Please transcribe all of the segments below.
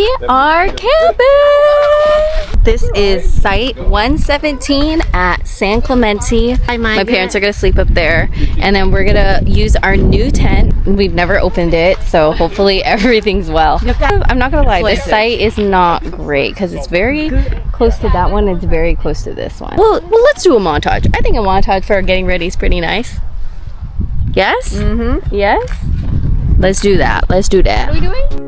We are camping! This is site 117 at San Clemente. My parents are gonna sleep up there, and then we're gonna use our new tent. We've never opened it, so hopefully everything's well. I'm not gonna lie, this site is not great because it's very close to that one. It's very close to this one. Well, let's do a montage. I think a montage for getting ready is pretty nice. Yes? Mm-hmm. Yes? Let's do that. Let's do that. What are we doing?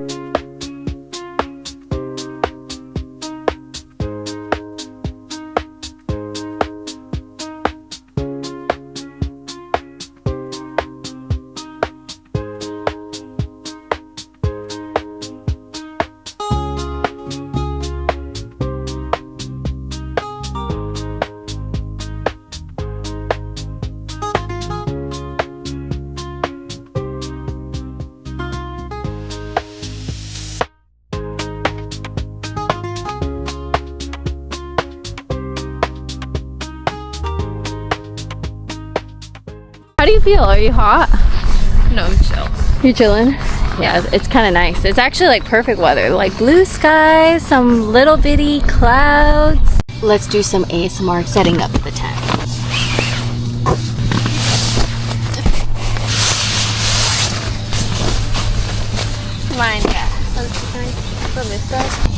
How do you feel? Are you hot? No, I'm chill. You're chilling? Yeah, it's kind of nice. It's actually like perfect weather. Like blue skies, some little bitty clouds. Let's do some ASMR setting up the tent. Mine, yeah. From this side.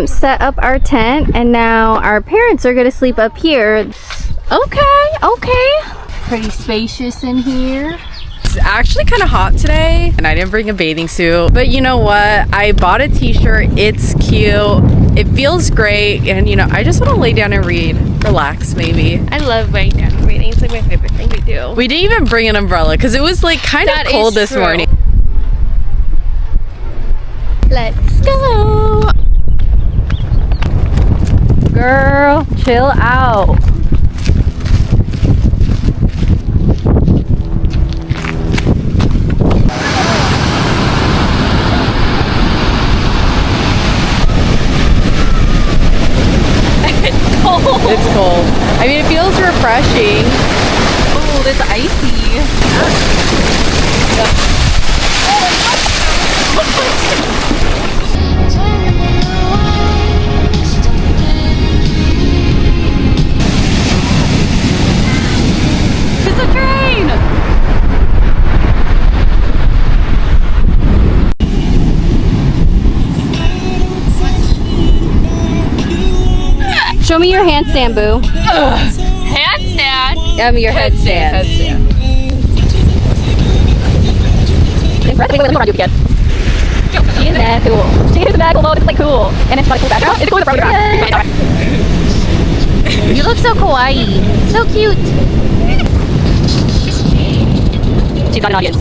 Set up our tent, and now our parents are gonna sleep up here. Okay. Pretty spacious in here. It's actually kind of hot today, and I didn't bring a bathing suit, but you know what? I bought a t-shirt. It's cute. It feels great, and you know, I just want to lay down and read, relax maybe. I love laying down and reading. It's like my favorite thing to do. We didn't even bring an umbrella because it was like kind of cold this morning. Let's go. Girl, chill out. It's cold. I mean, it feels refreshing. Oh, it's icy. It's a train! Show me your handstand, boo. Handstand? Your headstand. She is mad cool. She is mad cool. It's like cool. And it's like cool background. It's cool in the front. You look so kawaii. So cute. She's got an audience.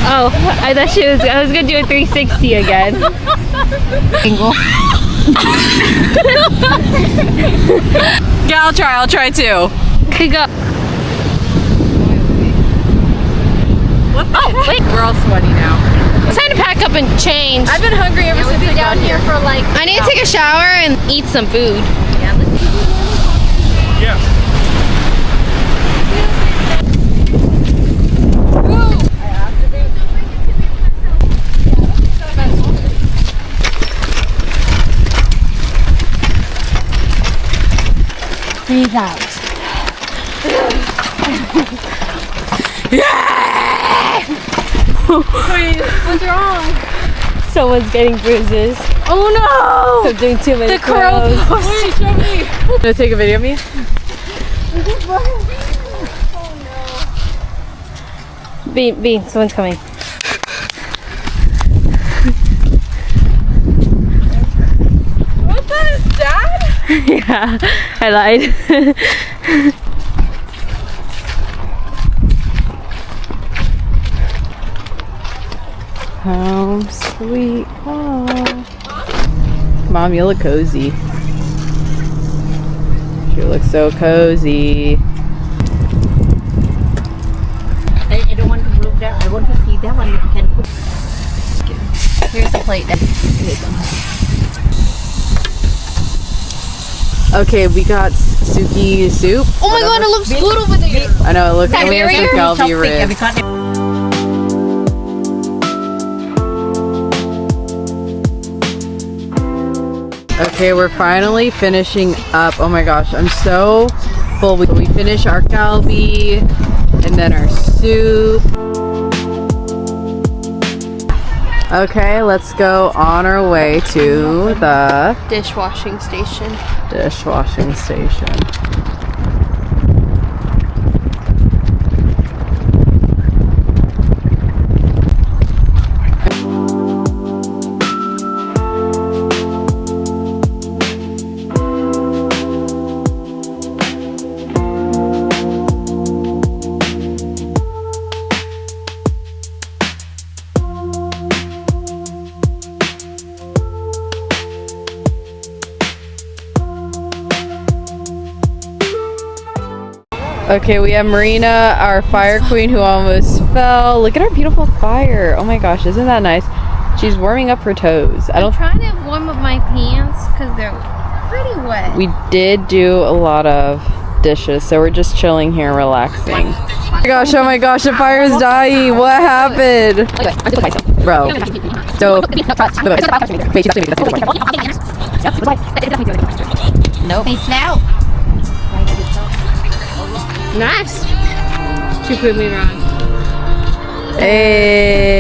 Oh, I thought I was gonna do a 360 again. Angle. Yeah, I'll try too. Okay, go. What the heck? Wait. We're all sweaty now. It's time to pack up and change. I've been hungry ever since I got here. for like. I need to take a shower and eat some food. Yeah. Breathe out. What's wrong? Someone's getting bruises. Oh no! I'm doing too many The crow. Wait, show me. You wanna take a video of me? B, someone's coming. What is that? Yeah, I lied. Home sweet home. Mom, you look cozy. You look so cozy. I don't want to move that. I want to see that one. You can put. Here's the plate. Here you go. Okay, we got Suki soup. Oh my god, it looks good over there. I know, it looks That like barrier? Galbi ribs. Okay, we're finally finishing up. Oh my gosh, I'm so full. We finish our galbi and then our soup. Okay, let's go on our way to the Dishwashing station. dishwashing station. Okay, we have Marina, our fire queen, who almost fell. Look at our beautiful fire. Oh my gosh, isn't that nice? She's warming up her toes. I'm trying to warm up my pants because they're pretty wet. We did do a lot of dishes, so we're just chilling here, relaxing. Oh my gosh, the fire's dying. What happened? Bro. So, Nope. Face out. Nice. She proved me wrong. hey.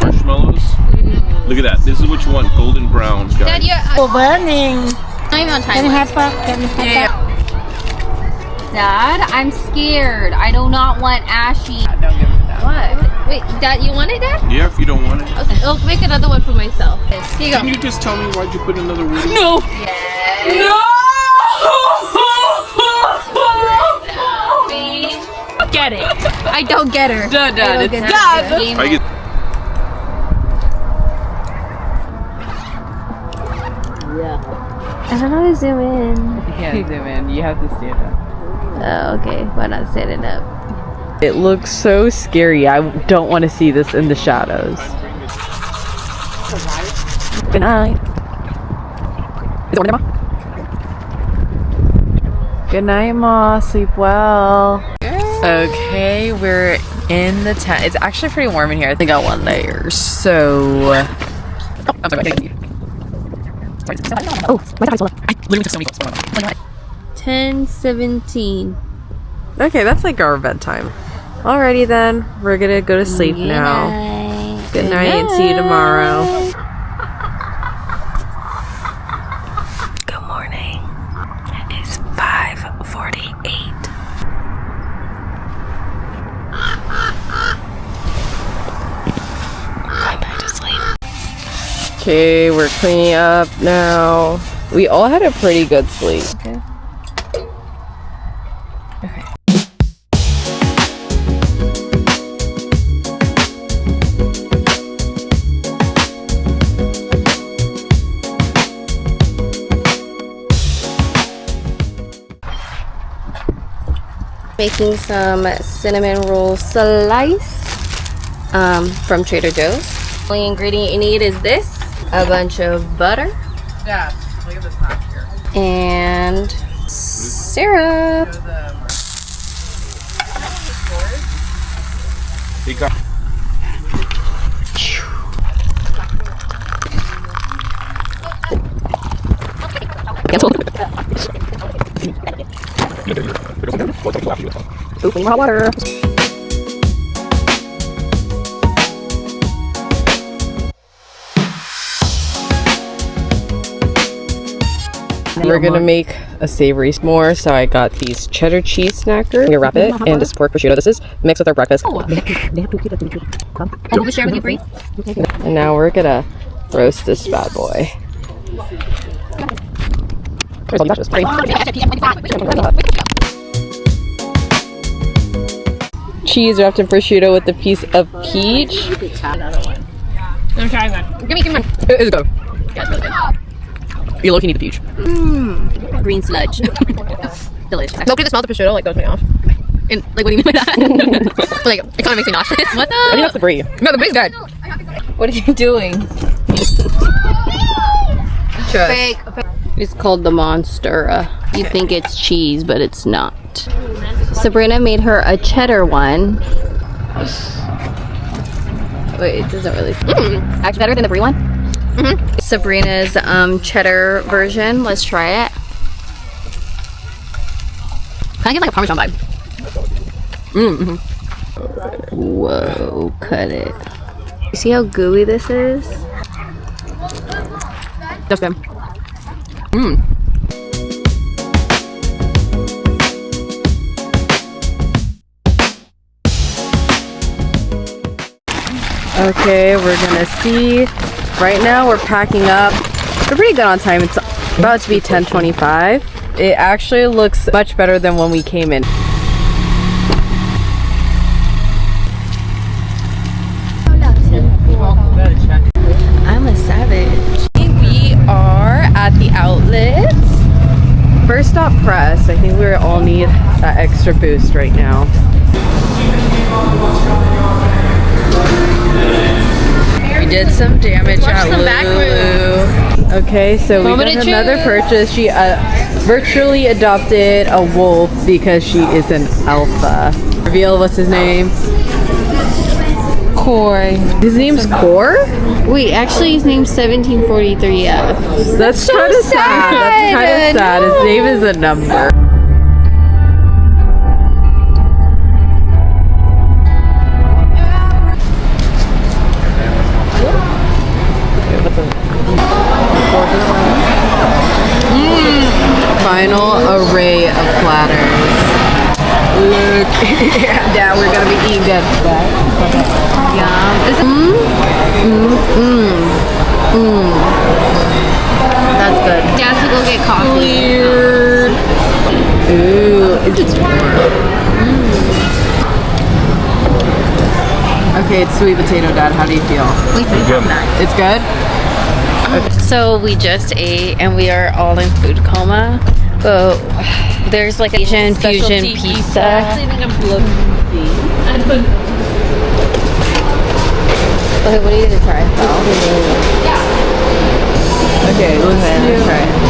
Marshmallows. Look at that. This is what you want. Golden brown, guys. Dad, you're Burning. not even on time. Can you have that? Can you have that? Dad, I'm scared. I do not want ashy. What? Wait, Dad, you want it, Dad? Yeah, if you don't want it. Okay, I'll make another one for myself. Here you Can go. you just tell me why'd you put another one? No. Get it. I don't get her. Dad, it's I get I don't know how to zoom in. You can't zoom in. You have to stand up. Oh, okay. Why not standing up? It looks so scary. I don't want to see this in the shadows. Good night. Is it Ma? Good night, Ma. Sleep well. Okay, we're in the tent. It's actually pretty warm in here. I think I got one layer. So. Oh, I'm sorry. Oh, my God. I literally took so many photos. 10:17. Okay, that's like our bedtime. Alrighty then, we're gonna go to sleep now. Good night and see you tomorrow. Good morning. It is 5:48. Going back to sleep. Okay, we're cleaning up now. We all had a pretty good sleep. Okay. Making some cinnamon roll slice from Trader Joe's. The only ingredient you need is this, a bunch of butter. Yeah, look at this map here. And syrup. He got Open hot water. We're gonna make a savory s'more, so I got these cheddar cheese snackers. I'm gonna wrap it in just pork prosciutto. This is mixed with our breakfast. I'll share with you, Bree. And now we're gonna roast this bad boy. Where's all the ashes? Cheese wrapped in prosciutto with a piece of peach. I'm trying one. Give me one. It is good. You look, you need the peach. Green sludge. Delicious. Look at the smell of the prosciutto, like, goes me off. And, like, what do you mean by that? Like, it kind of makes me nauseous. What the? I think that's the brie. No, the bree's good. What are you doing? Fake. It's called the Monstera. You think it's cheese, but it's not. Sabrina made her a cheddar one. Wait, it doesn't really. Actually, better than the brie one. Sabrina's cheddar version. Let's try it. Kind of get like a Parmesan vibe. Whoa, cut it. You see how gooey this is? That's good. Okay, we're gonna see. Right now we're packing up. We're pretty good on time. It's about to be 10:25. It actually looks much better than when we came in. I'm a savage. We are at the outlets. First stop press. I think we all need that extra boost right now. We did some damage at Lulu. Okay, so we got another purchase. She virtually adopted a wolf because she is an alpha. Reveal what's his name? Coy. His name's Core? Wait, actually his name's 1743F. That's kind of sad. That's kind of sad. His name is a number. Final array of platters. Look. Yeah, we're gonna be eating good. Yum. That's good. Dad to go get coffee. Weird. Ooh, it's warm. Okay, it's sweet potato, Dad. How do you feel? It's good? So we just ate and we are all in food coma. But there's like Asian fusion pizza. Okay, what are you gonna try? Okay, let's try it.